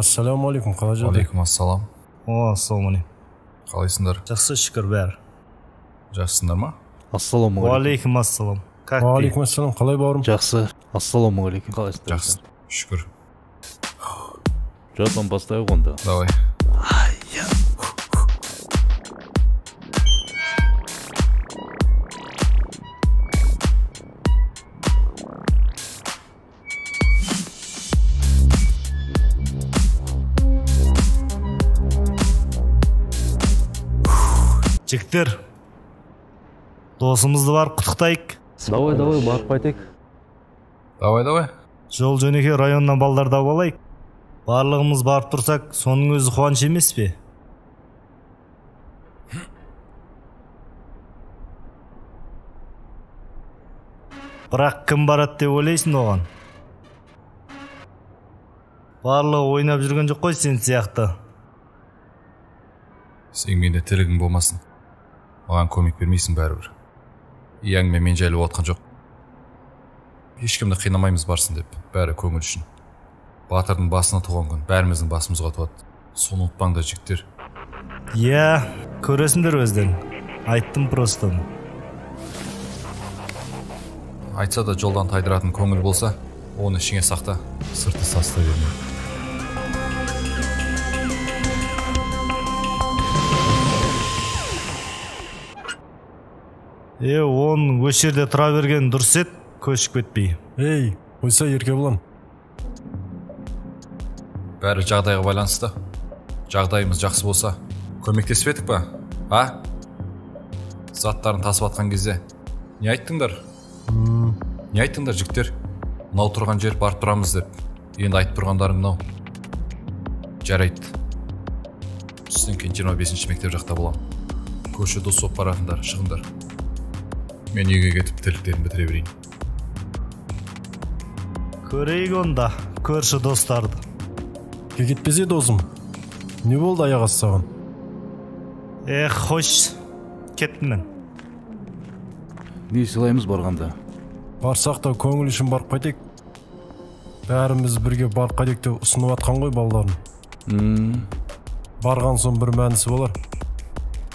Ассалаумағалейкум, қалай жағдай? Алейкум ассалам. Ассалаумағалейкум. Қалайсыңдар? Жақсы, шүкір бәрі. Жақсысыңдар ма? Ассалаумағалейкум. Уалейкум ассалам. Как ты? Уағалейкум ассалам, қалай бауырым? Жақсы. Ассалаумағалейкум. Қалайсыздар? Жақсы. Шүкір. Жатан бастайық онда. Давай. Жігіттер, досымызды барып құттықтайық. Давай, барып қайтайық. Давай. Жол жөнекей районнан балдар тауып алайық. Барлығымыз барып тұрсақ, соның өзі қуаныш емес пе? Бірақ кім барады деп ойлайсың оған? Барлығы ойнап жүрген жоқ қой сен сияқты. Сен менде тірлігің болмасын. Маған көмек бермейсің бәрібір. Яңмен мен жайлы отқан жоқ. Ешкімді қинамаймыз барсын деп, бәрі көңіл үшін. Батырдың басына туған күн, бәріміздің басымызға туады. Соны ұмытпаңдар жігіттер. Иә, көресіңдер өзден. Айттым просто. Айтса да жолдан тайдыратын көңіл болса, оны ішіңе сақта, сырты састай берме. Оның өш жерде тұра берген дұрыс еді, көшіп кетпей. Ей, қойса ерке болам. Бәрі жағдайға байланысты. Жағдайымыз жақсы болса, көмектесіп едік па? Заттарын тасып атқан кезде не айттыңдар? Не айттыңдар жігіттер? Мынау тұрған жер барып тұрамыз деп. Енді айтып тұрғандарың мынау. Жарайды. Түстен кейін 25-ші мектеп жақта болам. Көші дос болып баратындар, шығындар. Мен үйге кетіп тірліктерін бітіре берейін. Көрейік онда, көрші достарды. Кетпесе досым. Не болды аяқ асты саған? Хош, кеттім мен. Не сыйлаймыз барғанда? Барсақ та көңіл үшін барып қайтайық. Бәріміз бірге барып қайтайық деп ұсынып атқан ғой балаларын. Барған соң бір мәнісі болар.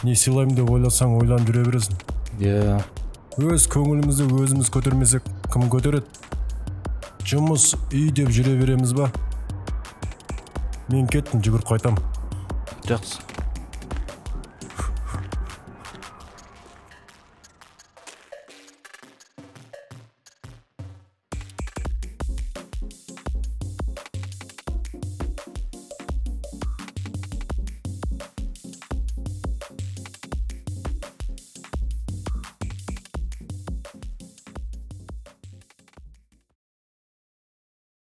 Не сыйлаймын деп ойласаң ойланып жүре бересің. Иә. Өз көңілімізді өзіміз көтермесек, кім көтереді? Жұмыс, үй деп жүре береміз ба? Мен кеттім, жүгіріп қайтам. Жақсы.